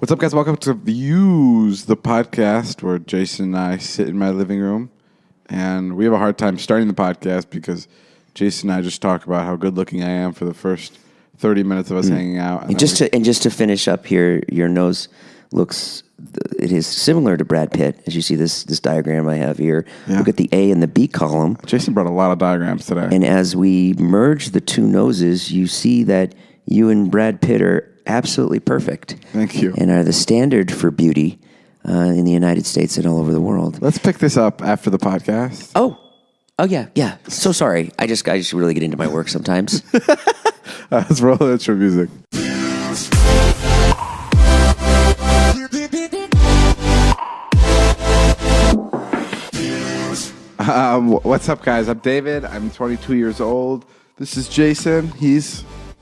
What's up, guys? Welcome to Views, the podcast where Jason and I sit in my living room, and we have a hard time starting the podcast because Jason and I just talk about how good-looking I am for the first 30 minutes of us hanging out. And just to finish up here, your nose looks, it is similar to Brad Pitt, as you see this diagram I have here. Yeah. Look at the A and the B column. Jason brought a lot of diagrams today. And as we merge the two noses, you see that you and Brad Pitt are absolutely perfect. Thank you. And are the standard for beauty in the United States and all over the world. Let's pick this up after the podcast. Oh yeah. So sorry. I just really get into my work sometimes. Let's roll the intro music. What's up, guys? I'm David. I'm 22 years old. This is Jason.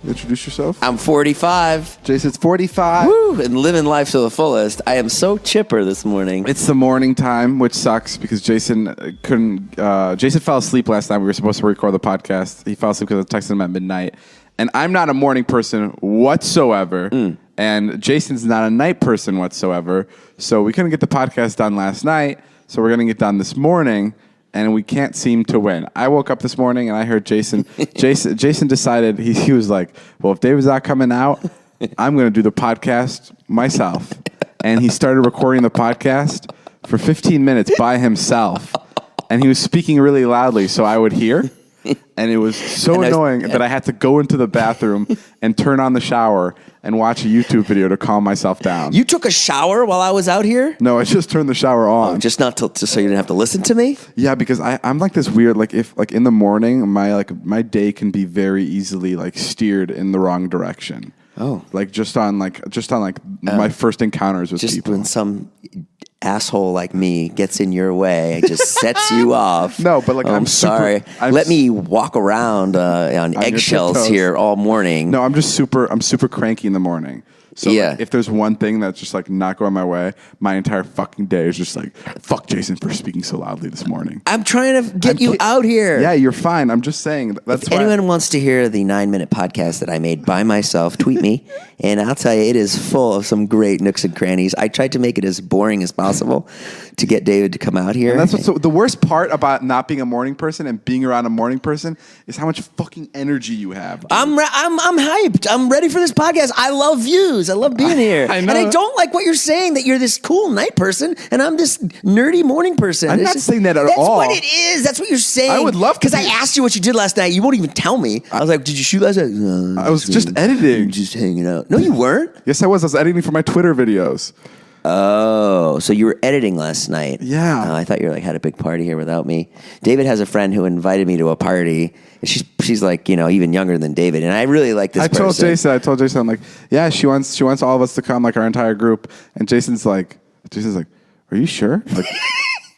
Introduce yourself. I'm 45. Jason's 45. Woo! And living life to the fullest. I am so chipper this morning. It's the morning time, which sucks because Jason couldn't. Jason fell asleep last night. We were supposed to record the podcast. He fell asleep because I texted him at midnight. And I'm not a morning person whatsoever. And Jason's not a night person whatsoever. So we couldn't get the podcast done last night. So we're going to get done this morning. And we can't seem to win. I woke up this morning and I heard Jason. Jason decided, he was like, well, if David's not coming out, I'm going to do the podcast myself. And he started recording the podcast for 15 minutes by himself. And he was speaking really loudly so I would hear. And it was so annoying that I had to go into the bathroom and turn on the shower and watch a YouTube video to calm myself down. You took a shower while I was out here? No, I just turned the shower on. Oh, just so you didn't have to listen to me? Yeah, because I'm like this weird, if in the morning my day can be very easily steered in the wrong direction. Oh. Just on my first encounters with just people. When some asshole like me gets in your way, it just sets you off. No, but I'm sorry. Let me walk around on eggshells here all morning. No, I'm super cranky in the morning. So yeah. If there's one thing that's just not going my way, my entire fucking day is just fuck Jason for speaking so loudly this morning. I'm trying to get you out here. Yeah, you're fine. I'm just saying. That's if anyone wants to hear the 9-minute podcast that I made by myself, tweet me, and I'll tell you, it is full of some great nooks and crannies. I tried to make it as boring as possible to get David to come out here. And that's the worst part about not being a morning person and being around a morning person is how much fucking energy you have. Dude. I'm hyped. I'm ready for this podcast. I love views. I love being here. I know. And I don't like what you're saying, that you're this cool night person and I'm this nerdy morning person. I'm not saying that at all. That's what it is. That's what you're saying. I would love to. Because I asked you what you did last night. You won't even tell me. I was like, did you shoot last night? No, I was just editing. Just hanging out. No, you weren't. Yes, I was. I was editing for my Twitter videos. Oh, so you were editing last night. Yeah. I thought you had a big party here without me. David has a friend who invited me to a party. She's even younger than David, and I really like this person. I told Jason, I'm like, yeah, she wants all of us to come, our entire group. And Jason's like, are you sure?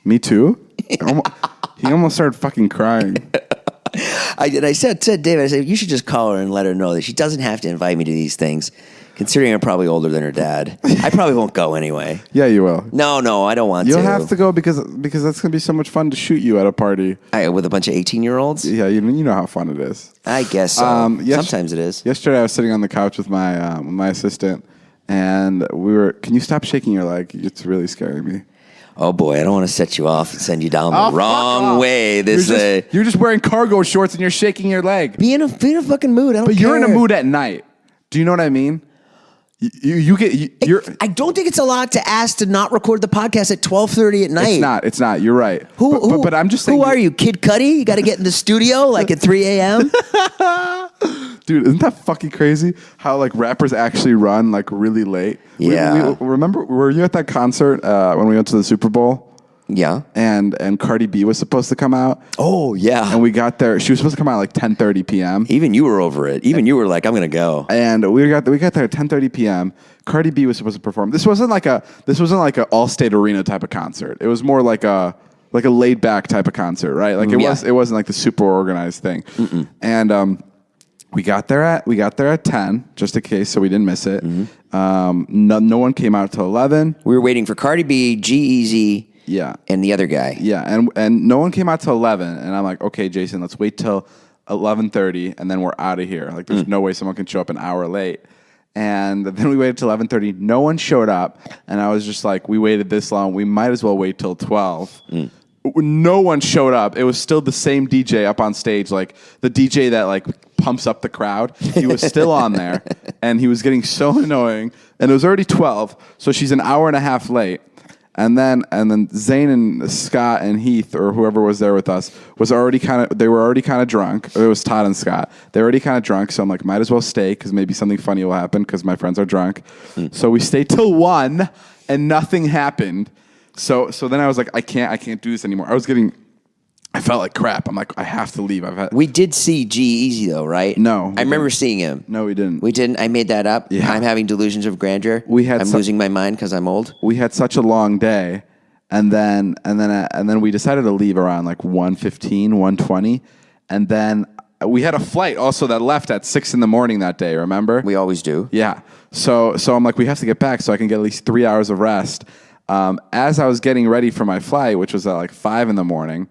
Me too? He almost started fucking crying. I said to David, you should just call her and let her know that she doesn't have to invite me to these things. Considering I'm probably older than her dad, I probably won't go anyway. Yeah, you will. No, I don't want to. You'll have to go because that's going to be so much fun to shoot you at a party. With a bunch of 18-year-olds? Yeah, you know how fun it is. I guess so. Sometimes it is. Yesterday I was sitting on the couch with my assistant, and can you stop shaking your leg? It's really scaring me. Oh boy, I don't want to set you off and send you down the wrong way. You're just wearing cargo shorts and you're shaking your leg. Be in a fucking mood. I don't care. But you're in a mood at night. Do you know what I mean? I don't think it's a lot to ask to not record the podcast at 12:30 at night. It's not. You're right. But I'm just saying. Who are you, Kid Cudi? You got to get in the studio at 3 a.m. Dude, isn't that fucking crazy? How rappers actually run really late. Yeah. Remember? Were you at that concert when we went to the Super Bowl? Yeah. And Cardi B was supposed to come out. Oh, yeah. And we got there. She was supposed to come out at 10:30 p.m. Even you were over it. Even you were like, I'm going to go. And we got there at 10:30 p.m. Cardi B was supposed to perform. This wasn't like a Allstate Arena type of concert. It was more like a laid back type of concert, right? It wasn't like the super organized thing. Mm-mm. And we got there at 10 just in case, so we didn't miss it. Mm-hmm. No one came out till 11. We were waiting for Cardi B, G-Eazy, yeah, and the other guy. Yeah, and no one came out till 11, and I'm like, okay, Jason, let's wait till 11:30, and then we're out of here. There's no way someone can show up an hour late. And then we waited till 11:30. No one showed up. And I was just like, we waited this long. We might as well wait till 12. No one showed up. It was still the same DJ up on stage, like the DJ that like pumps up the crowd. He was still on there, and he was getting so annoying. And it was already 12, so she's an hour and a half late. And then Zane and Scott and Heath or whoever was there with us was already they were already kind of drunk. It was Todd and Scott. They were already kind of drunk, so I'm like, might as well stay because maybe something funny will happen because my friends are drunk. So we stayed till 1, and nothing happened. So then I was like, I can't do this anymore. I felt like crap. I'm like, I have to leave. We did see G-Eazy though, right? No. I remember seeing him. No, we didn't. We didn't? I made that up? Yeah. I'm having delusions of grandeur? I'm losing my mind because I'm old? We had such a long day, and then we decided to leave around like 1:15, 1:20, and then we had a flight also that left at 6 a.m. that day, remember? We always do. Yeah. So I'm like, we have to get back so I can get at least 3 hours of rest. As I was getting ready for my flight, which was at like 5 a.m,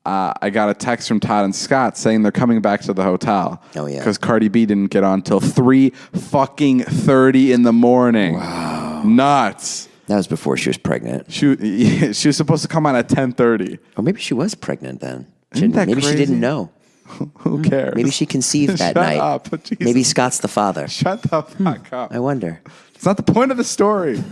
I got a text from Todd and Scott saying they're coming back to the hotel. Oh, yeah. Because Cardi B didn't get on till 3:30 in the morning. Wow. Nuts. That was before she was pregnant. She was supposed to come on at 10:30. Or maybe she was pregnant then. Isn't that maybe crazy? She didn't know. Who cares? Maybe she conceived that Shut night. up, Jesus. Maybe Scott's the father. Shut the fuck up. I wonder. It's not the point of the story.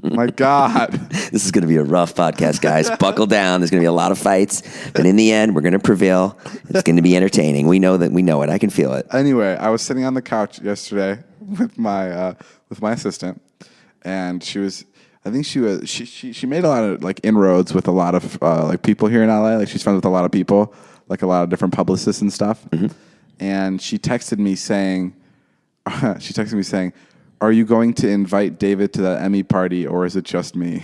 My God. This is going to be a rough podcast, guys. Buckle down. There's going to be a lot of fights. But in the end, we're going to prevail. It's going to be entertaining. We know it. I can feel it. Anyway, I was sitting on the couch yesterday with my assistant, and she made a lot of like inroads with a lot of like people here in LA. Like she's friends with a lot of people, like a lot of different publicists and stuff. Mm-hmm. And she texted me saying, "Are you going to invite David to the Emmy party, or is it just me?"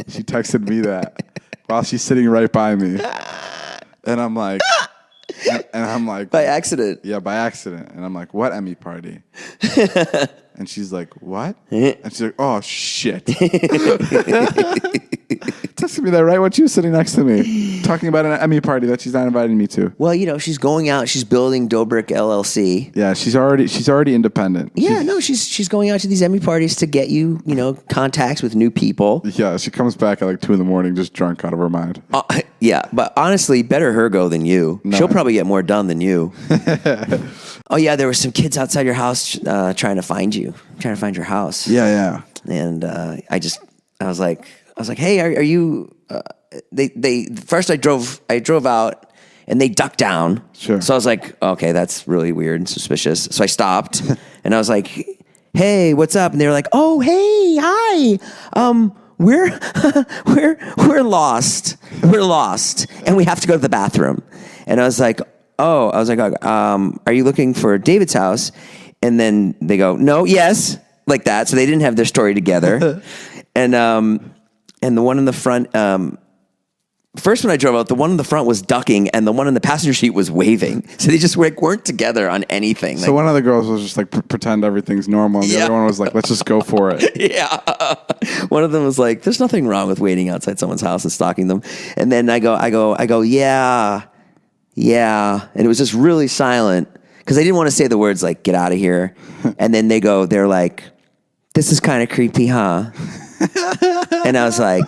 She texted me that while she's sitting right by me, and I'm like, by accident. Yeah, by accident. And I'm like, what Emmy party? And she's like, what? And she's like, oh, shit. Texted me that right when she was sitting next to me, talking about an Emmy party that she's not inviting me to. Well, she's going out. She's building Dobrik LLC. Yeah, she's already independent. Yeah, she's going out to these Emmy parties to get you, contacts with new people. Yeah, she comes back at like 2 a.m, just drunk out of her mind. Yeah, but honestly, better her go than you. No. She'll probably get more done than you. Oh yeah, there were some kids outside your house trying to find your house. Yeah. And I was like, hey, are you? They first I drove out and they ducked down. Sure. So I was like, okay, that's really weird and suspicious. So I stopped and I was like, hey, what's up? And they were like, oh, hey, hi. We're lost. We're lost, and we have to go to the bathroom. And I was like, are you looking for David's house? And then they go, no, yes, like that. So they didn't have their story together. And the one in the front, first when I drove out, the one in the front was ducking, and the one in the passenger seat was waving. So they just weren't together on anything. So one of the girls was just like pretend everyththing's normal, and the other one was like, let's just go for it. Yeah. One of them was like, there's nothing wrong with waiting outside someone's house and stalking them. And then I go, yeah. And it was just really silent because I didn't want to say the words like, get out of here. And then they're like, this is kind of creepy, huh? And I was like,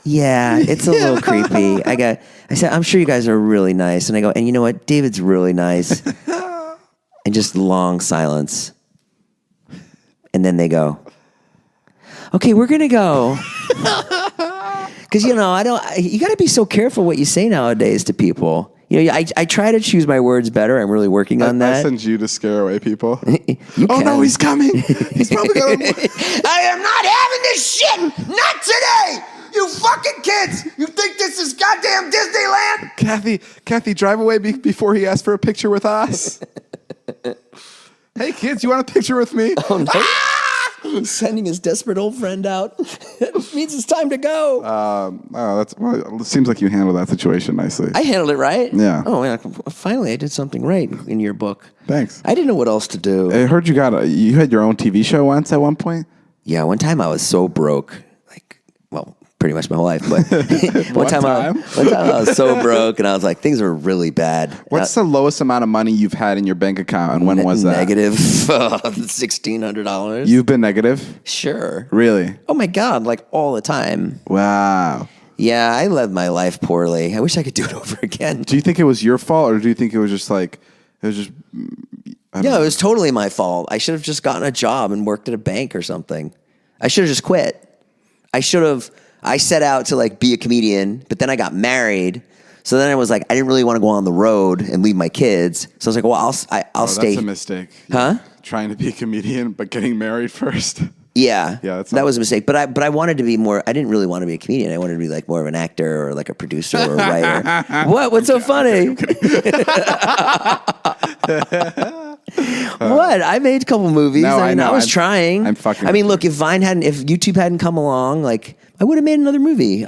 yeah, it's a little creepy. I said, I'm sure you guys are really nice. And I go, and you know what? David's really nice. And just long silence. And then they go, okay, we're going to go. Because, you got to be so careful what you say nowadays to people. I try to choose my words better. I'm really working on that. I send you to scare away people. No, he's coming. He's probably going to... I am not having this shit. Not today. You fucking kids. You think this is goddamn Disneyland? Kathy, drive away before he asks for a picture with us. Hey, kids, you want a picture with me? Oh, no. He's sending his desperate old friend out. It means it's time to go. It seems like you handled that situation nicely. I handled it right? Yeah. Oh, yeah. Finally, I did something right in your book. Thanks. I didn't know what else to do. I heard you you had your own TV show once at one point? Yeah, one time I was so broke. pretty much my whole life. But one time I was so broke, and I was like, things were really bad. What's the lowest amount of money you've had in your bank account, and when was that? Negative $1,600. You've been negative? Sure. Really? Oh my God, like all the time. Wow. Yeah, I led my life poorly. I wish I could do it over again. Do you think it was your fault, or do you think it was just like, it was totally my fault. I should have just gotten a job and worked at a bank or something. I should have just quit. I set out to like be a comedian, but then I got married. So then I was like, I didn't really want to go on the road and leave my kids. So I was like, well, I'll stay. That's a mistake. Huh? Trying to be a comedian, but getting married first. Yeah. Yeah, that was a mistake. But I wanted to be more, I didn't really want to be a comedian. I wanted to be like more of an actor or like a producer or a writer. What's so funny? What? I made a couple movies. No, I know. I was trying. I'm fucking. I mean, look, if YouTube hadn't come along, like I would have made another movie.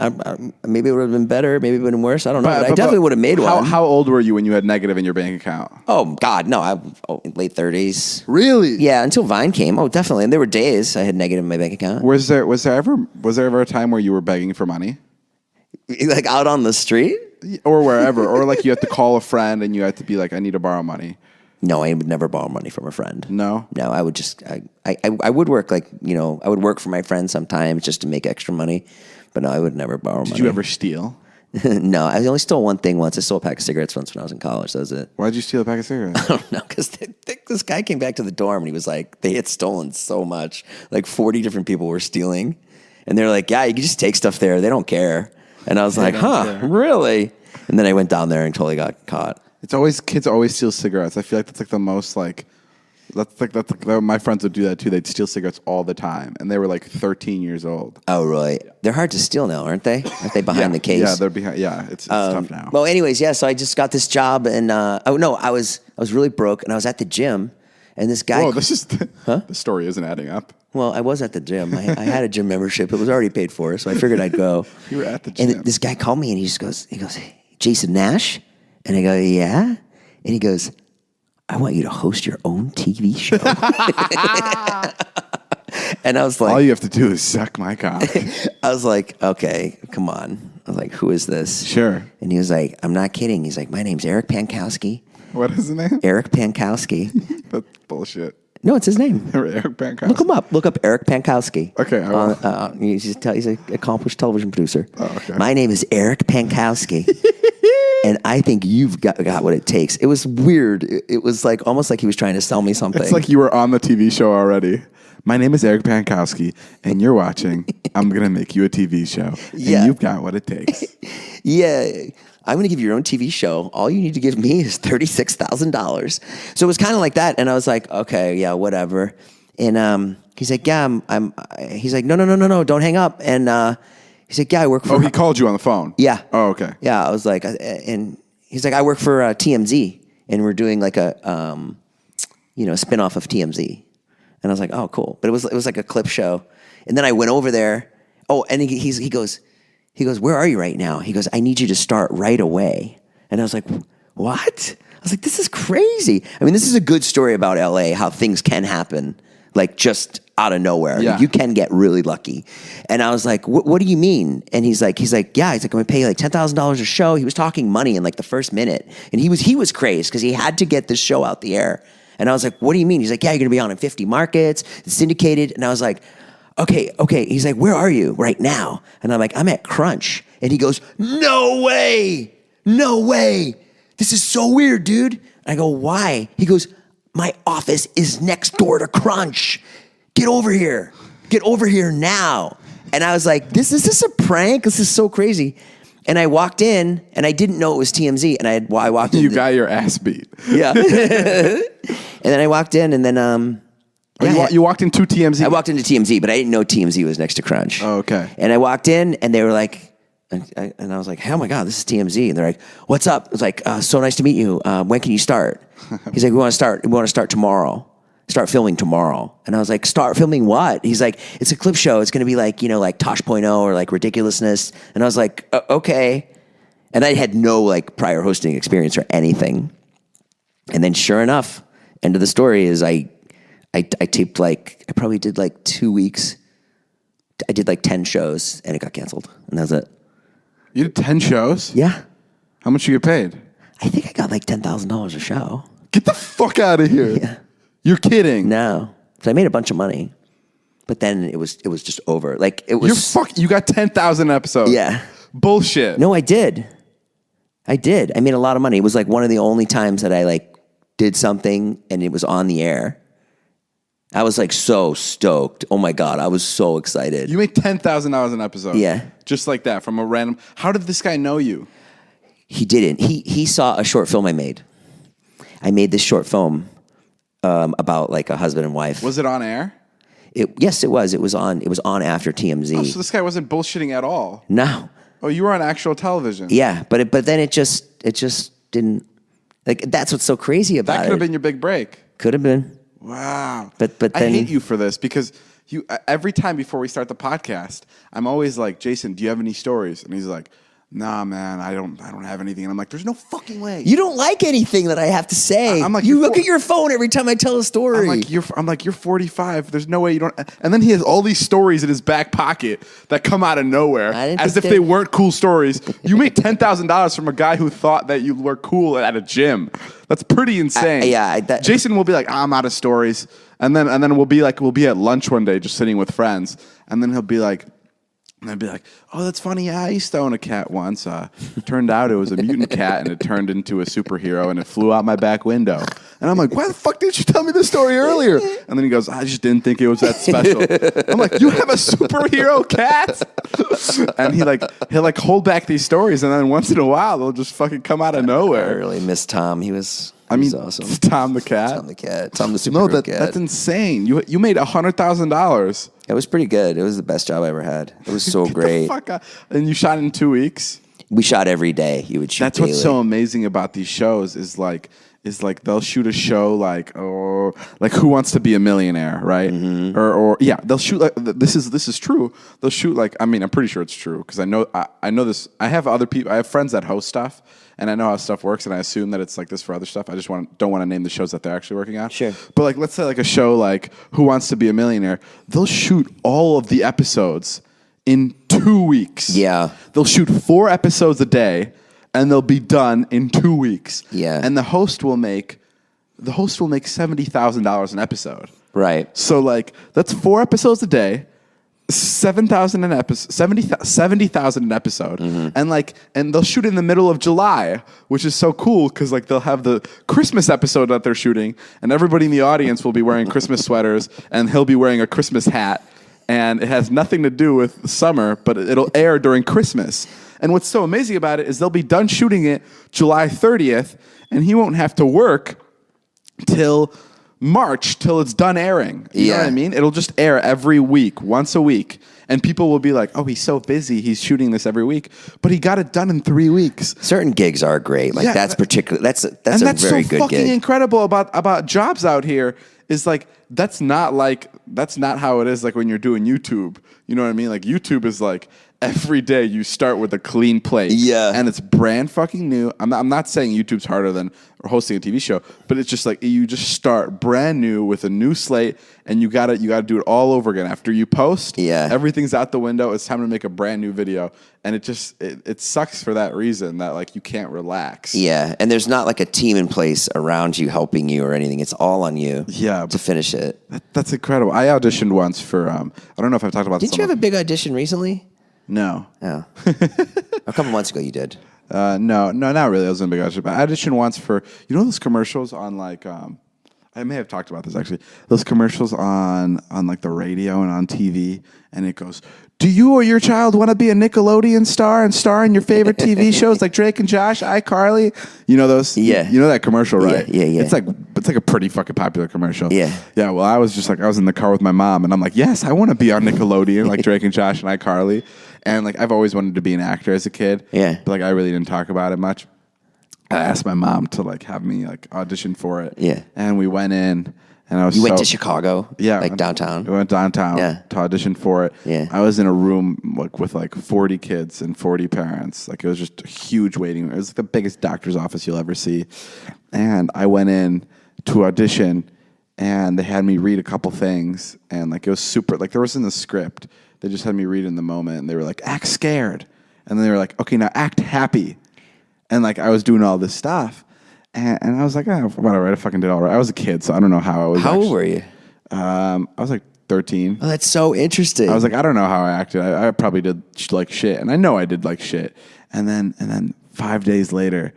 Maybe it would have been better. Maybe it would have been worse. I don't know. But I definitely would have made one. How old were you when you had negative in your bank account? Oh God, no. Late 30s. Really? Yeah, until Vine came. Oh, definitely. And there were days I had negative in my bank account. Was there ever a time where you were begging for money? Like out on the street? Or wherever. Or like you had to call a friend and you had to be like, I need to borrow money. No, I would never borrow money from a friend. No? No, I would just, I would work like, I would work for my friends sometimes just to make extra money. But no, I would never borrow money. Did you ever steal? No, I only stole one thing once. I stole a pack of cigarettes once when I was in college. That was it. Why did you steal a pack of cigarettes? I don't know, because this guy came back to the dorm and he was like, they had stolen so much. Like 40 different people were stealing. And they're like, yeah, you can just take stuff there. They don't care. And I was like, really? And then I went down there and totally got caught. Kids always steal cigarettes. I feel like that's like the most like, my friends would do that too. They'd steal cigarettes all the time. And they were like 13 years old. Oh, really? They're hard to steal now, aren't they? Aren't they behind the case? Yeah, they're behind. Yeah, it's tough now. Well, anyways, yeah, so I just got this job and, I was really broke and I was at the gym and this guy. Whoa, the story isn't adding up. Well, I was at the gym. I had a gym membership. It was already paid for, so I figured I'd go. You were at the gym. And this guy called me and he goes, hey, Jason Nash? And I go, yeah? And he goes, I want you to host your own TV show. And I was like, all you have to do is suck my cock. I was like, okay, come on. I was like, who is this? Sure. And he was like, I'm not kidding. He's like, my name's Eric Pankowski. What is his name? Eric Pankowski. That's bullshit. No, it's his name. Eric Pankowski. Look him up. Look up Eric Pankowski. Okay. I will. He's an accomplished television producer. Oh, okay. My name is Eric Pankowski. And I think you've got what it takes. It was weird. It was like almost like he was trying to sell me something. It's like you were on the TV show already. My name is Eric Pankowski, and you're watching I'm going to make you a TV show. Yeah. And you've got what it takes. Yeah. I'm going to give you your own TV show. All you need to give me is $36,000. So it was kind of like that. And I was like, okay, yeah, whatever. And he's like, yeah, he's like, no, don't hang up. And he's like, yeah, I work for. Oh, he called you on the phone? Yeah. Oh, okay. Yeah, I was like, and he's like, I work for TMZ, and we're doing like a, spinoff of TMZ. And I was like, oh, cool. But it was like a clip show. And then I went over there. Oh, and he goes, where are you right now? He goes, I need you to start right away. And I was like, what? I was like, this is crazy. I mean, this is a good story about LA, how things can happen, like just out of nowhere. Yeah. Like, you can get really lucky. And I was like, what do you mean? And he's like, yeah, I'm going to pay you like $10,000 a show. He was talking money in like the first minute. And he was crazed because he had to get this show out the air. And I was like, what do you mean? He's like, yeah, you're going to be on in 50 markets. It's syndicated. And I was like, okay. He's like, where are you right now? And I'm like, I'm at Crunch. And he goes, no way. This is so weird, dude. And I go, why? He goes, my office is next door to Crunch. Get over here now. And I was like, is this a prank? This is so crazy. And I walked in, and I didn't know it was TMZ. And I walked in. You got your ass beat. Yeah. And then I walked in, and then you walked into TMZ? I walked into TMZ, but I didn't know TMZ was next to Crunch. Oh, okay. And I walked in, and they were like, and I was like, oh my God, this is TMZ. And they're like, what's up? It was like, so nice to meet you. When can you start? He's like, we want to start tomorrow. Start filming tomorrow. And I was like, start filming what? He's like, it's a clip show. It's going to be like, like Tosh.0 or like Ridiculousness. And I was like, okay. And I had no like prior hosting experience or anything. And then sure enough, end of the story is I taped I probably did like 2 weeks I did like 10 shows and it got canceled, and that was it. You did 10 shows? Yeah. How much you get paid? I think I got like $10,000 a show. Get the fuck out of here. Yeah. You're kidding. No. So I made a bunch of money, but then it was just over. Like it was. You got 10,000 episodes. Yeah. Bullshit. No, I did. I made a lot of money. It was like one of the only times that I like did something and it was on the air. I was like so stoked. Oh my God, I was so excited. You made $10,000 an episode. Yeah. Just like that from a random. How did this guy know you? He didn't. He saw a short film I made. I made this short film about like a husband and wife. Was it on air? Yes, it was. It was on after TMZ. Oh, so this guy wasn't bullshitting at all. No. Oh, you were on actual television. Yeah, but then it just didn't. Like that's what's so crazy about it. That could have been your big break. Could have been. Wow. But then, I hate you for this because you every time before we start the podcast, I'm always like, Jason, do you have any stories? And he's like, nah, man, I don't have anything. And I'm like, there's no fucking way. You don't like anything that I have to say. I'm like, you look at your phone every time I tell a story. I'm like, you're 45. There's no way you don't. And then he has all these stories in his back pocket that come out of nowhere as if they weren't cool stories. You made $10,000 from a guy who thought that you were cool at a gym. That's pretty insane. Jason will be like, I'm out of stories. And then we'll be at lunch one day just sitting with friends. And then he'll be like, and I'd be like, oh, that's funny. Yeah, I used to own a cat once. Turned out it was a mutant cat, and it turned into a superhero, and it flew out my back window. And I'm like, why the fuck didn't you tell me this story earlier? And then he goes, I just didn't think it was that special. I'm like, you have a superhero cat? And he'll hold back these stories, and then once in a while, they'll just fucking come out of nowhere. I really miss Tom. He was awesome. Tom the cat? Tom the cat. Tom the superhero cat. That's insane. You made $100,000. It was pretty good. It was the best job I ever had. It was so great. And you shot in 2 weeks? We shot every day. You would shoot daily. What's so amazing about these shows is they'll shoot a show like Who Wants to Be a Millionaire, right? Mm-hmm. Or they'll shoot like this is true. They'll shoot like I'm pretty sure it's true because I know this. I have other people. I have friends that host stuff. And I know how stuff works, and I assume that it's like this for other stuff. I just don't want to name the shows that they're actually working on. Sure. But like, let's say like a show like Who Wants to Be a Millionaire, they'll shoot all of the episodes in 2 weeks. Yeah. They'll shoot 4 episodes a day, and they'll be done in 2 weeks. Yeah. And the host will make $70,000 an episode. Right. So like, that's 4 episodes a day. 7,000 an episode, 70,000 an episode, mm-hmm. and they'll shoot in the middle of July, which is so cool because like they'll have the Christmas episode that they're shooting, and everybody in the audience will be wearing Christmas sweaters, and he'll be wearing a Christmas hat, and it has nothing to do with summer, but it'll air during Christmas. And what's so amazing about it is they'll be done shooting it July 30th, and he won't have to work till March till it's done airing. You know what I mean? It'll just air every week, once a week. And people will be like, oh, he's so busy. He's shooting this every week. But he got it done in 3 weeks. Certain gigs are great. Like that's particular. That's a very good gig. And that's so fucking incredible about jobs out here is like, that's not how it is like when you're doing YouTube. You know what I mean? Like YouTube is like, every day you start with a clean plate. Yeah. And it's brand fucking new. I'm not saying YouTube's harder than hosting a TV show, but it's just like you just start brand new with a new slate and you gotta do it all over again. After you post, everything's out the window. It's time to make a brand new video. And it sucks for that reason that like you can't relax. Yeah. And there's not like a team in place around you helping you or anything. It's all on you to finish it. That's incredible. I auditioned once for I don't know if I've talked about this. Didn't you have a big audition recently? No. Oh. A couple months ago you did. No, not really. I was in a big audition. But I auditioned once for, you know those commercials on like, I may have talked about this actually. Those commercials on like the radio and on TV, and it goes, do you or your child want to be a Nickelodeon star and star in your favorite TV shows like Drake and Josh, iCarly? You know those? Yeah. You know that commercial, right? Yeah. It's like a pretty fucking popular commercial. Yeah. Yeah, well, I was in the car with my mom, and I'm like, yes, I want to be on Nickelodeon like Drake and Josh and iCarly. And like I've always wanted to be an actor as a kid. Yeah. But like I really didn't talk about it much. I asked my mom to like have me like audition for it. Yeah. And we went in, and I was. You went to Chicago? Yeah. Like downtown? We went downtown to audition for it. Yeah. I was in a room like with like 40 kids and 40 parents. Like it was just a huge waiting room. It was like the biggest doctor's office you'll ever see. And I went in to audition, and they had me read a couple things, and like it was super. Like there wasn't a script. They just had me read in the moment, and they were like, act scared. And then they were like, okay, now act happy. And like I was doing all this stuff. And I was like, oh, whatever, I fucking did all right. I was a kid, so I don't know how I was. How old were you? I was like 13. Oh, that's so interesting. I was like, I don't know how I acted. I probably did like shit. And I know I did like shit. And then 5 days later,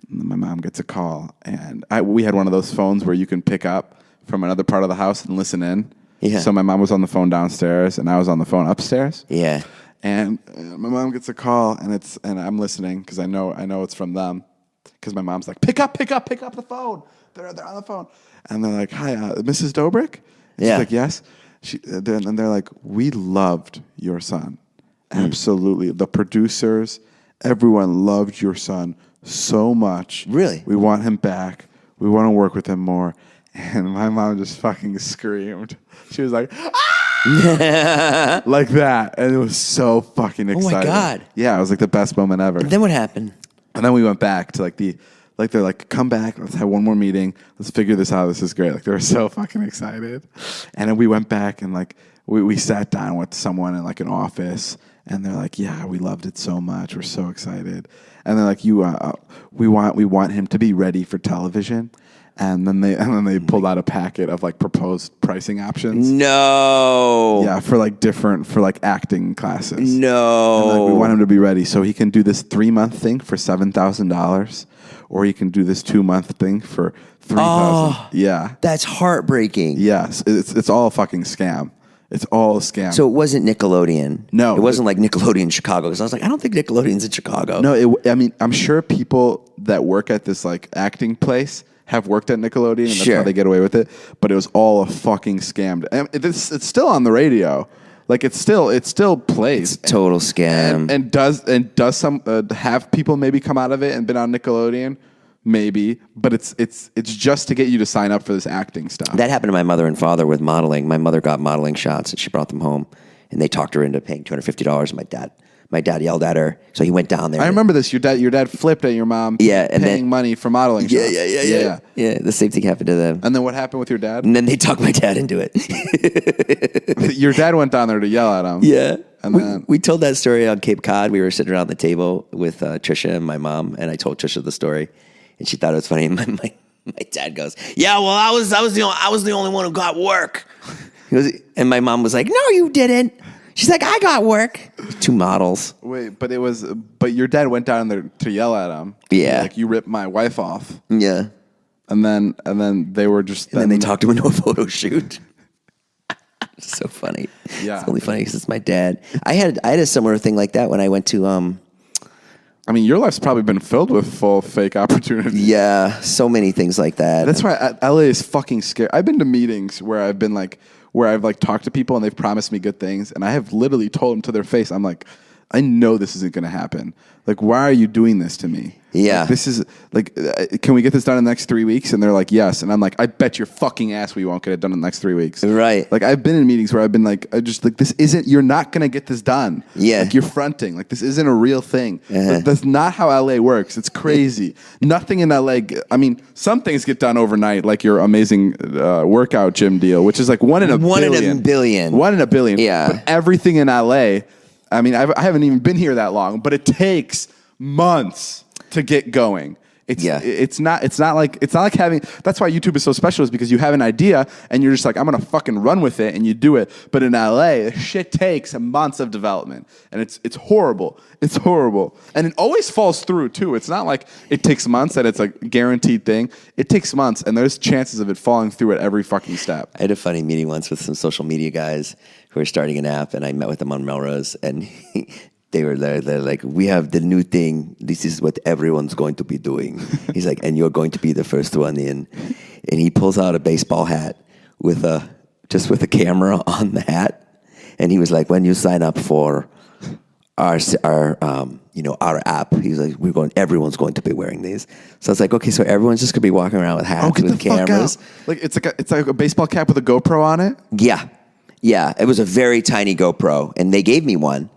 my mom gets a call. And we had one of those phones where you can pick up from another part of the house and listen in. Yeah. So my mom was on the phone downstairs, and I was on the phone upstairs. Yeah. And my mom gets a call, and I'm listening because I know it's from them. Because my mom's like, pick up the phone. They're on the phone, and they're like, hi, Mrs. Dobrik. And Yeah. she's like, yes. And they're like, we loved your son, absolutely. The producers, everyone loved your son so much. Really? We want him back. We want to work with him more. And my mom just fucking screamed. She was like, ah! Like that. And it was so fucking exciting. Oh my God. Yeah, it was like the best moment ever. And then what happened? And then we went back to they're like, come back, let's have one more meeting. Let's figure this out. This is great. Like they were so fucking excited. And then we went back and like we sat down with someone in like an office, and they're like, yeah, we loved it so much. We're so excited. And they're like, we want him to be ready for television. And then they pulled out a packet of like proposed pricing options. No. Yeah, for like acting classes. No. And like, we want him to be ready, so he can do this 3-month thing for $7,000, or he can do this 2-month thing for $3,000. Oh, yeah, that's heartbreaking. yes, it's all a fucking scam. It's all a scam. So it wasn't Nickelodeon. No. It wasn't like Nickelodeon Chicago, because I was like, I don't think Nickelodeon's in Chicago. No, I mean, I'm sure people that work at this like acting place have worked at Nickelodeon, and that's Sure. how they get away with it. But it was all a fucking scam. And it's still on the radio. Like it still plays. It's a total scam. And does some have people maybe come out of it and been on Nickelodeon? Maybe, but it's just to get you to sign up for this acting stuff. That happened to my mother and father with modeling. My mother got modeling shots, and she brought them home, and they talked her into paying $250. And my dad yelled at her, so he went down there. I remember this. Your dad flipped at your mom. Yeah, and paying then, money for modeling. Yeah, shots. yeah. The same thing happened to them. And then what happened with your dad? And then they talked my dad into it. Your dad went down there to yell at him. Yeah. And then we told that story on Cape Cod. We were sitting around the table with Trisha and my mom, and I told Trisha the story, and she thought it was funny. And my dad goes, "Yeah, well, I was the only one who got work." And my mom was like, "No, you didn't." She's like, "I got work." 2 models. Wait, but your dad went down there to yell at him. Yeah. Like, you ripped my wife off. Yeah. And then they were just. And then they talked him into a photo shoot. It's so funny. Yeah. It's only funny because it's my dad. I had a similar thing like that when I went to. I mean, your life's probably been filled with full fake opportunities. Yeah, so many things like that. That's why LA is fucking scary. I've been to meetings where I've talked to people and they've promised me good things, and I have literally told them to their face, I'm like, I know this isn't going to happen. Like, why are you doing this to me? Yeah. Like, this is like, can we get this done in the next 3 weeks? And they're like, yes. And I'm like, I bet your fucking ass we won't get it done in the next 3 weeks. Right. Like, I've been in meetings where I've been like, you're not going to get this done. Yeah. Like, you're fronting. Like, this isn't a real thing. Uh-huh. That's not how LA works. It's crazy. Nothing in LA, I mean, some things get done overnight, like your amazing workout gym deal, which is like one in a billion. 1 in a billion. Yeah. But everything in LA, I mean, I haven't even been here that long, but it takes months to get going. It's not like having. That's why YouTube is so special, is because you have an idea and you're just like, I'm gonna fucking run with it, and you do it. But in LA, shit takes months of development, and it's horrible. It's horrible, and it always falls through too. It's not like it takes months and it's a guaranteed thing. It takes months, and there's chances of it falling through at every fucking step. I had a funny meeting once with some social media guys who were starting an app, and I met with them on Melrose, and they were there. They're like, "We have the new thing. This is what everyone's going to be doing." He's like, "And you're going to be the first one in." And he pulls out a baseball hat with a camera on the hat, and he was like, "When you sign up for our app," he's like, everyone's going to be wearing these. So it's like, okay, so everyone's just gonna be walking around with hats with cameras. Like it's like a baseball cap with a GoPro on it. Yeah. It was a very tiny GoPro, and they gave me one.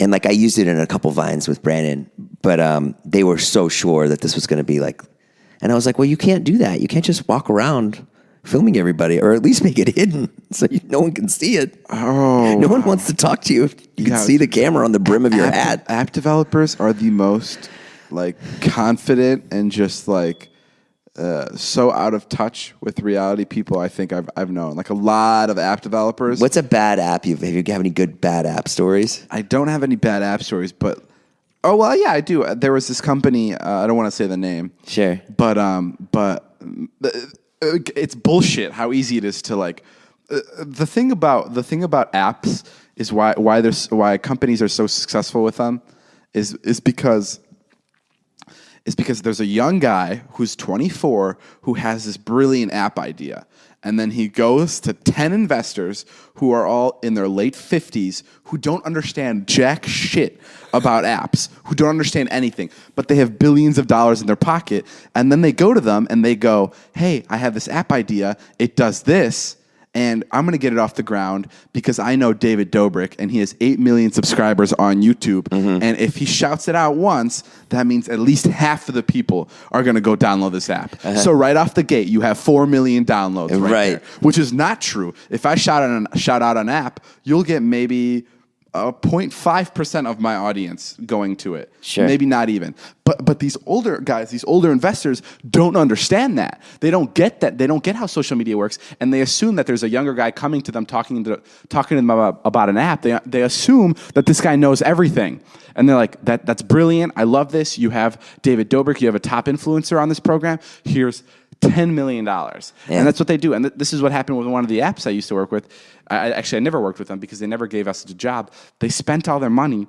And like I used it in a couple vines with Brandon, but they were so sure that this was going to be like, and I was like, well, you can't do that. You can't just walk around filming everybody, or at least make it hidden so no one can see it. Oh, no one wants to talk to you. You can see the camera on the brim of your hat. App developers are the most like confident and just like so out of touch with reality people I think I've known. Like a lot of app developers. What's a bad app? Have you have any good bad app stories? I don't have any bad app stories, but oh well, yeah, I do. There was this company. I don't want to say the name. Sure, but it's bullshit how easy it is to like. The thing about apps is why companies are so successful with them is because there's a young guy who's 24 who has this brilliant app idea. And then he goes to 10 investors who are all in their late 50s who don't understand jack shit about apps, who don't understand anything, but they have billions of dollars in their pocket. And then they go to them and they go, hey, I have this app idea. It does this. And I'm going to get it off the ground because I know David Dobrik, and he has 8 million subscribers on YouTube. Mm-hmm. And if he shouts it out once, that means at least half of the people are going to go download this app. Uh-huh. So right off the gate, you have 4 million downloads right there, which is not true. If I shout out an app, you'll get maybe 0.5% of my audience going to it. Sure. Maybe not even. But these older guys, these older investors don't understand that. They don't get that. They don't get how social media works, and they assume that there's a younger guy coming to them talking to them about an app. They assume that this guy knows everything. And they're like, that's brilliant. I love this. You have David Dobrik. You have a top influencer on this program. Here's $10 million. Yeah. And that's what they do. And this is what happened with one of the apps I used to work with. I never worked with them because they never gave us a job. They spent all their money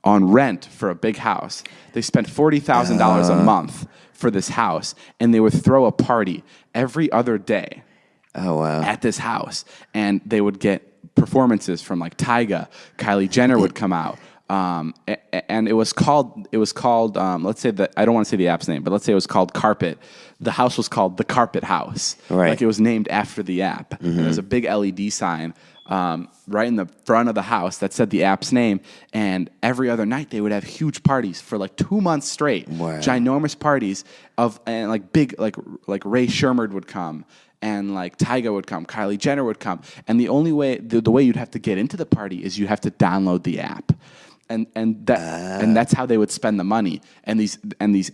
on rent for a big house. They spent $40,000 a month for this house, and they would throw a party every other day at this house. And they would get performances from like Tyga, Kylie Jenner would come out. And it was called let's say that I don't want to say the app's name, but let's say it was called Carpet. The house was called the Carpet House. Right. Like it was named after the app. Mm-hmm. And there was a big LED sign right in the front of the house that said the app's name. And every other night they would have huge parties for like 2 months straight. Wow. Ginormous parties and like big like Ray Sherman would come. And like Tyga would come, Kylie Jenner would come. And the only way the way you'd have to get into the party is you have to download the app. And that's how they would spend the money. And these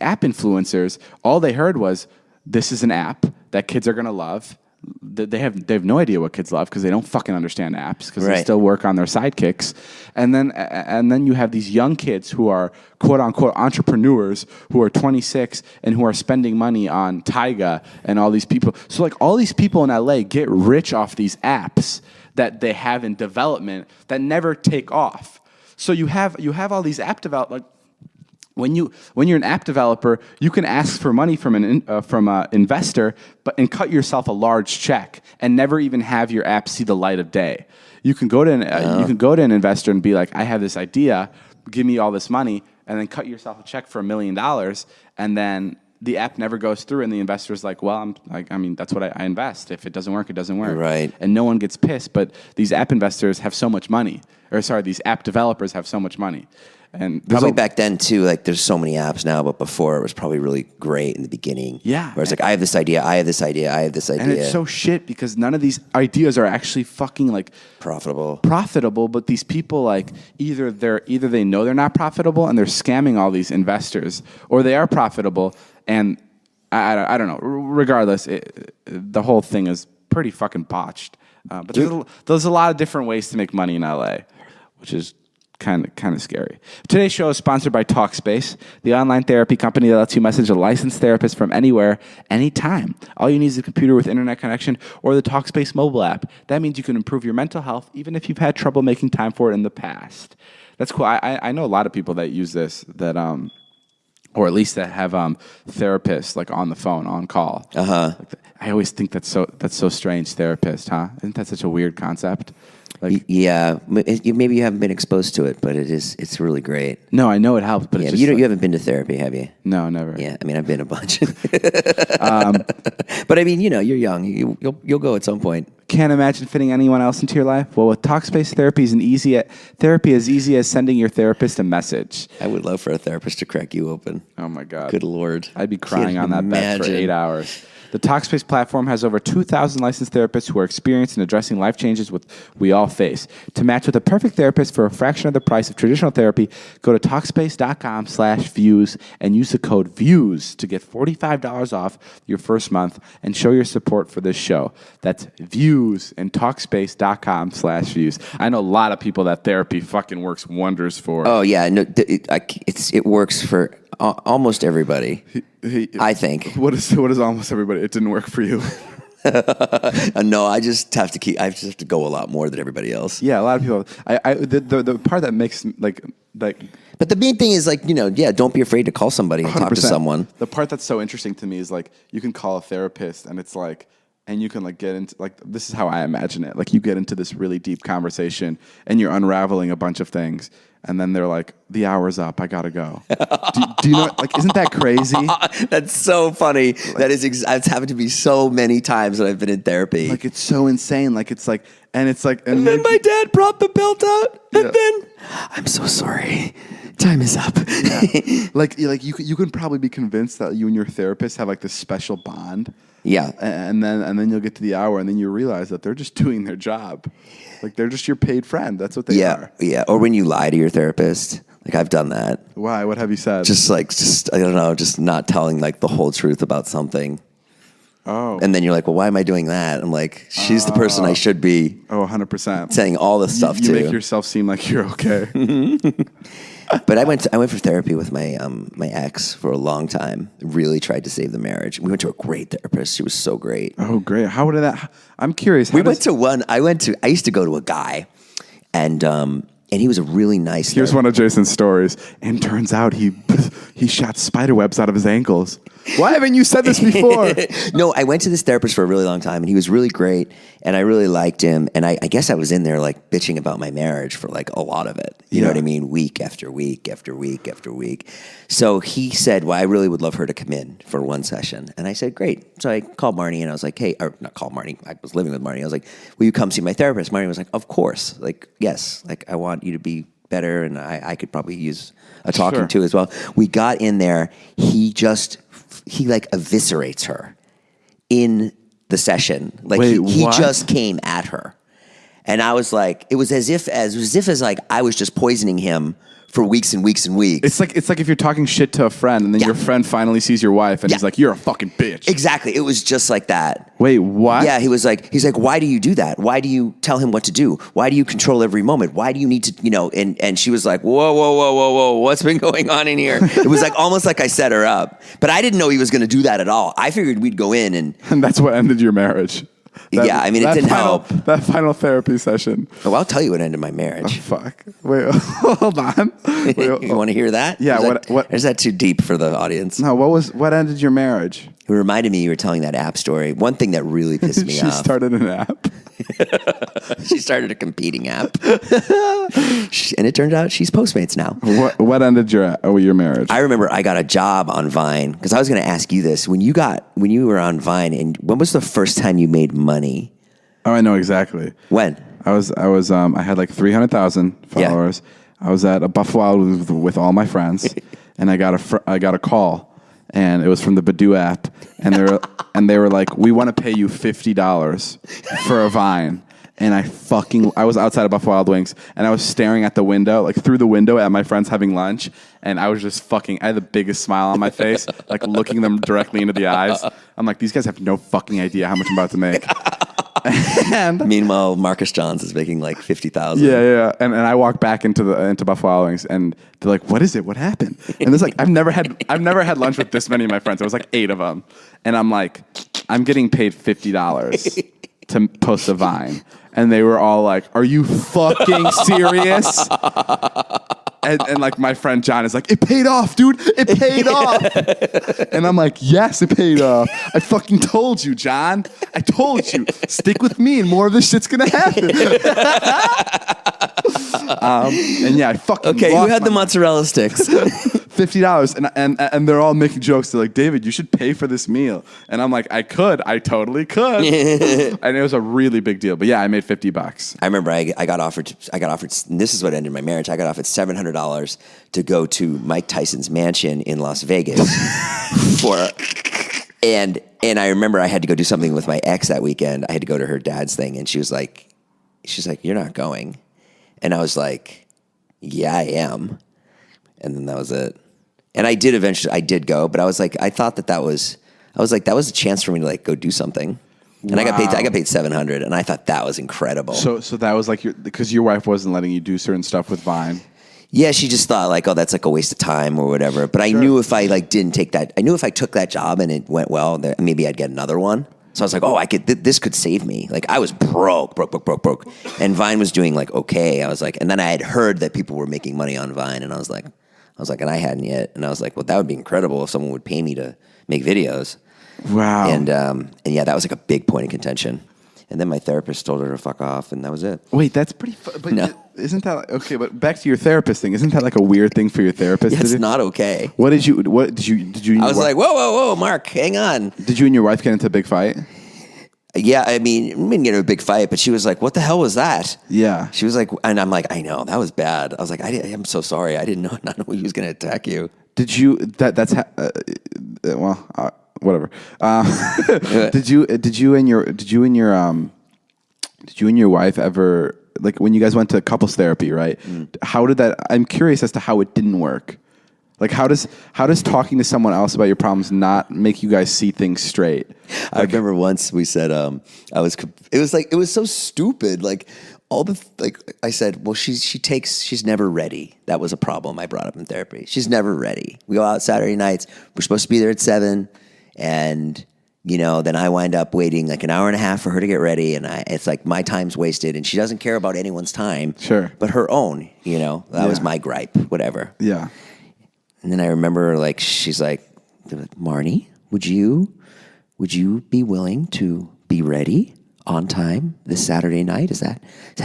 app influencers, all they heard was, this is an app that kids are gonna love. They have no idea what kids love because they don't fucking understand apps because they still work on their sidekicks. And then you have these young kids who are quote unquote entrepreneurs who are 26 and who are spending money on Tyga and all these people. So like all these people in LA get rich off these apps that they have in development that never take off. So you have all these app development. When you're an app developer, you can ask for money from an investor, and cut yourself a large check and never even have your app see the light of day. You can go to an investor and be like, I have this idea, give me all this money, and then cut yourself a check for $1 million, and then the app never goes through, and the investor's like, well, that's what I invest. If it doesn't work, it doesn't work. Right. And no one gets pissed, but these app investors have so much money. These app developers have so much money. And probably back then too, like there's so many apps now, but before it was probably really great in the beginning. Yeah. Where it's like, I have this idea, I have this idea, I have this idea. And it's so shit because none of these ideas are actually fucking like profitable, but these people like either they know they're not profitable and they're scamming all these investors, or they are profitable and I don't know. Regardless, the whole thing is pretty fucking botched. But there's a lot of different ways to make money in LA, which is kind of scary. Today's show is sponsored by Talkspace, the online therapy company that lets you message a licensed therapist from anywhere, anytime. All you need is a computer with internet connection or the Talkspace mobile app. That means you can improve your mental health even if you've had trouble making time for it in the past. That's cool. I know a lot of people that use this or at least that have therapists like on the phone, on call. Uh-huh. I always think that's so strange, therapist, huh? Isn't that such a weird concept? Like, yeah, maybe you haven't been exposed to it, but it's really great. No, I know it helps, but it's you haven't been to therapy, have you? No, never. Yeah, I mean, I've been a bunch. But I mean, you're young. You'll go at some point. Can't imagine fitting anyone else into your life? Well, with Talkspace, therapy is easy as sending your therapist a message. I would love for a therapist to crack you open. Oh my God. Good Lord. I'd be crying on that bed for 8 hours. The Talkspace platform has over 2,000 licensed therapists who are experienced in addressing life changes we all face. To match with the perfect therapist for a fraction of the price of traditional therapy, go to Talkspace.com/views and use the code VIEWS to get $45 off your first month and show your support for this show. That's VIEWS and Talkspace.com/views. I know a lot of people that therapy fucking works wonders for. Oh yeah, no, it works for almost everybody. I think. What is almost everybody? It didn't work for you. No, I just have to go a lot more than everybody else. Yeah, a lot of people. The part that makes like. But the main thing is don't be afraid to call somebody and 100%. Talk to someone. The part that's so interesting to me is like you can call a therapist and it's like. And you can like get into like this is how I imagine it. Like you get into this really deep conversation and you're unraveling a bunch of things, and then they're like, "The hour's up. I gotta go." do you know? Like, isn't that crazy? That's so funny. Like, that is. It's happened to me so many times that I've been in therapy. Like it's so insane. Like it's like, and then my dad brought the belt out, and then I'm so sorry. Time is up. Yeah. like you can probably be convinced that you and your therapist have like this special bond. Yeah, and then you'll get to the hour, and then you realize that they're just doing their job, like they're just your paid friend. That's what they are. Yeah. Or when you lie to your therapist, like I've done that. Why? What have you said? Just I don't know, just not telling like the whole truth about something. Oh. And then you're like, well, why am I doing that? I'm like, she's the person I should be. Oh, 100%. Saying all this stuff you to. You make yourself seem like you're okay. But I went for therapy with my ex for a long time. Really tried to save the marriage. We went to a great therapist. She was so great. Oh, great! How did that? I'm curious. I used to go to a guy, and he was a really nice. Here's one of Jason's stories. And turns out he shot spider webs out of his ankles. Why haven't you said this before? No, I went to this therapist for a really long time, and he was really great, and I really liked him. And I guess I was in there like bitching about my marriage for like a lot of it. You know what I mean? Week after week after week after week. So he said, well, I really would love her to come in for one session. And I said, great. So I called Marnie, and I was like, hey, or not call Marnie. I was living with Marnie. I was like, will you come see my therapist? Marnie was like, of course. Like, yes. Like, I want you to be better, and I could probably use a talking to as well. We got in there. He like eviscerates her in the session. Like he just came at her. And I was like, it was as if like I was just poisoning him for weeks and weeks and weeks. It's like if you're talking shit to a friend and then your friend finally sees your wife and he's like, you're a fucking bitch. Exactly. It was just like that. Wait, what? Yeah, he's like, why do you do that? Why do you tell him what to do? Why do you control every moment? Why do you need to, and she was like, whoa, what's been going on in here? It was like almost like I set her up. But I didn't know he was going to do that at all. I figured we'd go in and that's what ended your marrige. I mean, it didn't help. That final therapy session. Oh, I'll tell you what ended my marriage. Oh, fuck. Wait, hold on. You want to hear that? Yeah. What? Is that too deep for the audience? No. What ended your marriage? It reminded me you were telling that app story. One thing that really pissed me off. She started an app. She started a competing app. And it turned out she's Postmates now. What ended your marriage? I remember I got a job on Vine because I was going to ask you this. When you were on Vine, and when was the first time you made money? Oh, I know exactly. When? I had like 300,000 followers. Yeah. I was at a Buffalo with all my friends, and I got a call. And it was from the Badoo app, and they were like, "We want to pay you $50 for a Vine." And I was outside of Buffalo Wild Wings, and I was staring at the window, like through the window at my friends having lunch, and I was just I had the biggest smile on my face, like looking them directly into the eyes. I'm like, these guys have no fucking idea how much I'm about to make. And meanwhile, Marcus Johns is making like 50,000. Yeah. And I walk back into Buffalo Wild Wings, and they're like, "What is it? What happened?" And there's like, I've never had lunch with this many of my friends. It was like 8 of them, and I'm like, I'm getting paid $50 to post a Vine, and they were all like, "Are you fucking serious?" And like my friend John is like, "It paid off, dude. It paid off." And I'm like, "Yes, it paid off. I fucking told you, John. I told you. Stick with me and more of this shit's going to happen." And yeah, I fucking Okay, who had the mozzarella sticks? $50, and they're all making jokes. They're like, "David, you should pay for this meal." And I'm like, I totally could. And it was a really big deal. But yeah, I made $50. I remember I got offered, and this is what ended my marriage. I got offered $700 to go to Mike Tyson's mansion in Las Vegas and And I remember I had to go do something with my ex that weekend. I had to go to her dad's thing, and she's like, "You're not going," and I was like, "Yeah, I am," and then that was it. And I did go, but I was like, that was a chance for me to like go do something. And I got paid $700, and I thought that was incredible. So that was like because your wife wasn't letting you do certain stuff with Vine. Yeah, she just thought like, oh, that's like a waste of time or whatever. But I knew if I like didn't take that, I knew if I took that job and it went well, maybe I'd get another one. So I was like, oh, this could save me. Like I was broke, and Vine was doing like okay. I was like, and then I had heard that people were making money on Vine, and I was like, and I hadn't yet, and I was like, well, that would be incredible if someone would pay me to make videos. Wow. And yeah, that was like a big point of contention. And then my therapist told her to fuck off, and that was it. Wait, that's pretty. But no. Isn't that okay? But back to your therapist thing. Isn't that like a weird thing for your therapist? Yeah, it's not okay. What did you? I was like, whoa, Mark, hang on. Did you and your wife get into a big fight? Yeah, I mean, we didn't get into a big fight, but she was like, "What the hell was that?" Yeah, she was like, and I'm like, "I know that was bad." I was like, "I'm so sorry. I didn't know he was going to attack you." Did you? Whatever. Did you and your wife ever, like when you guys went to couples therapy, right? How did that? I'm curious as to how it didn't work. Like how does talking to someone else about your problems not make you guys see things straight? I remember once we said it was so stupid. Like I said, well, she's never ready. That was a problem I brought up in therapy. She's never ready. We go out Saturday nights. We're supposed to be there at 7, and then I wind up waiting like an hour and a half for her to get ready, and it's like my time's wasted, and she doesn't care about anyone's time, sure, but her own. That was my gripe, whatever. Yeah. And then I remember like she's like, Marnie, would you be willing to be ready on time this Saturday night? Is that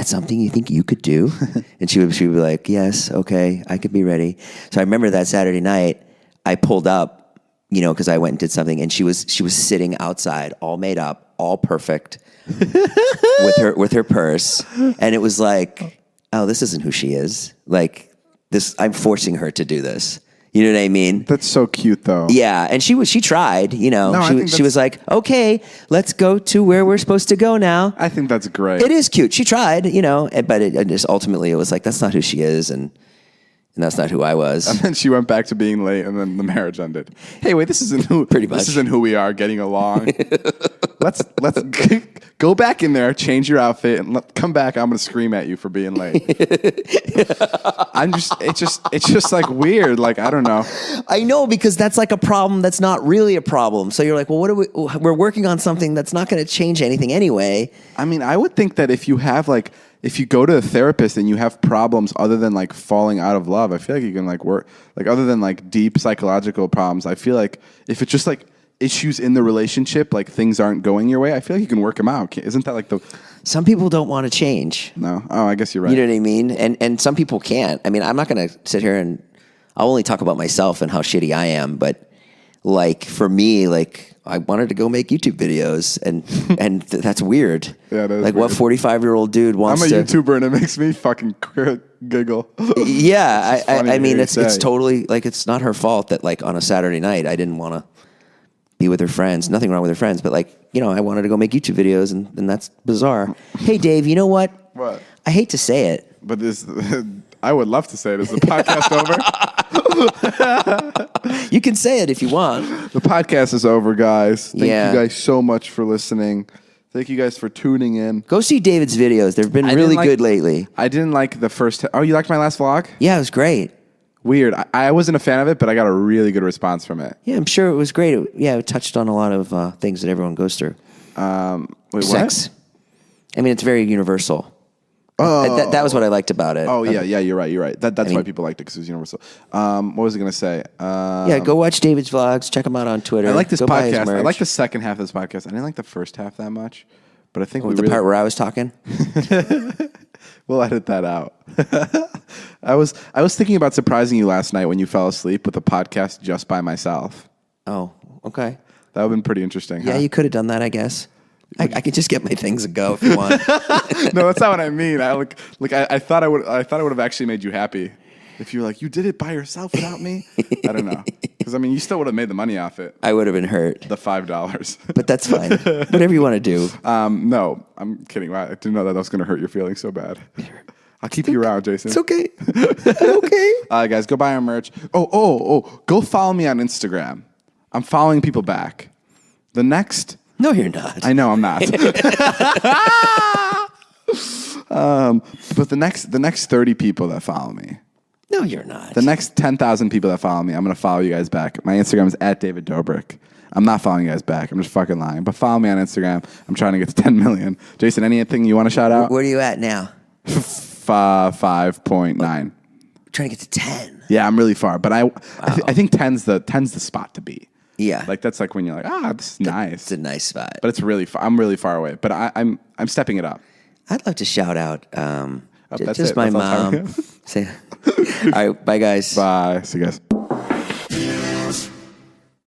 something you think you could do? And she would be like, yes, okay, I could be ready. So I remember that Saturday night, I pulled up, because I went and did something, and she was sitting outside, all made up, all perfect, with her purse, and it was like, oh, this isn't who she is. Like this, I'm forcing her to do this. You know what I mean? That's so cute, though. Yeah, and she tried. She was like, "Okay, let's go to where we're supposed to go now." I think that's great. It is cute. She tried, but it just ultimately it was like that's not who she is, and that's not who I was. And then she went back to being late, and then the marriage ended. Hey, wait, this isn't who. Pretty much. This isn't who we are. Getting along. let's go back in there, change your outfit, and come back. I'm gonna scream at you for being late. It's just like weird. Like I don't know. I know, because that's like a problem that's not really a problem. So you're like, well, we're working on something that's not going to change anything anyway. I mean, I would think that if you go to a therapist and you have problems other than like falling out of love, I feel like you can like work, like other than like deep psychological problems. I feel like if it's just like issues in the relationship, like things aren't going your way, I feel like you can work them out. Isn't that like Some people don't want to change. No. Oh, I guess you're right. You know what I mean? And some people can't. I mean, I'm not going to sit here and I'll only talk about myself and how shitty I am. But like for me, like I wanted to go make YouTube videos, and that's weird. Yeah, that is like weird. What 45-year-old dude wants to? I'm a YouTuber, and it makes me fucking giggle. Yeah, I mean, it's totally like it's not her fault that like on a Saturday night I didn't want to be with her friends. Nothing wrong with her friends, but like I wanted to go make YouTube videos, and that's bizarre. Hey, Dave, you know what? What? I hate to say it, but I would love to say it. Is the podcast over? You can say it if you want. The podcast is over, guys. Thank you guys so much for listening. Thank you guys for tuning in. Go see David's videos. They've been really good lately. I didn't like the first... Oh, you liked my last vlog? Yeah, it was great. Weird. I wasn't a fan of it, but I got a really good response from it. Yeah, I'm sure it was great. It touched on a lot of things that everyone goes through. Wait, Sex. What? I mean, it's very universal. Oh, that was what I liked about it. Oh, yeah, you're right. That's why people liked it, because it was universal. What was I going to say? Go watch David's vlogs. Check him out on Twitter. I like this podcast. I like the second half of this podcast. I didn't like the first half that much, but I think the part where I was talking. We'll edit that out. I was thinking about surprising you last night when you fell asleep with a podcast just by myself. Oh, okay. That would have been pretty interesting. Yeah, huh? you could have done that, I guess. I could just get my things and go if you want. No, that's not what I mean. I thought I would have actually made you happy if you were like, you did it by yourself without me. I don't know, because Because, I mean, you still would have made the money off it. I would have been hurt. The $5. But that's fine. Whatever you want to do. No, I'm kidding. I didn't know that was going to hurt your feelings so bad. I'll keep you around, Jason. It's okay. Okay. All right, guys, go buy our merch. Oh, go follow me on Instagram. I'm following people back. The next... No, you're not. I know I'm not. But the next 30 people that follow me... No, you're not. The next 10,000 people that follow me, I'm going to follow you guys back. My Instagram is @DavidDobrik. I'm not following you guys back. I'm just fucking lying. But follow me on Instagram. I'm trying to get to 10 million. Jason, anything you want to shout out? Where are you at now? 5.9. Trying to get to 10. Yeah, I'm really far. But I think 10's the spot to be. Yeah. Like, that's like when you're like, this is nice. It's a nice spot. But it's really far. I'm really far away. But I'm stepping it up. I'd love to shout out That's just it. my That's all mom. Say, all right, bye, guys. Bye. See you guys.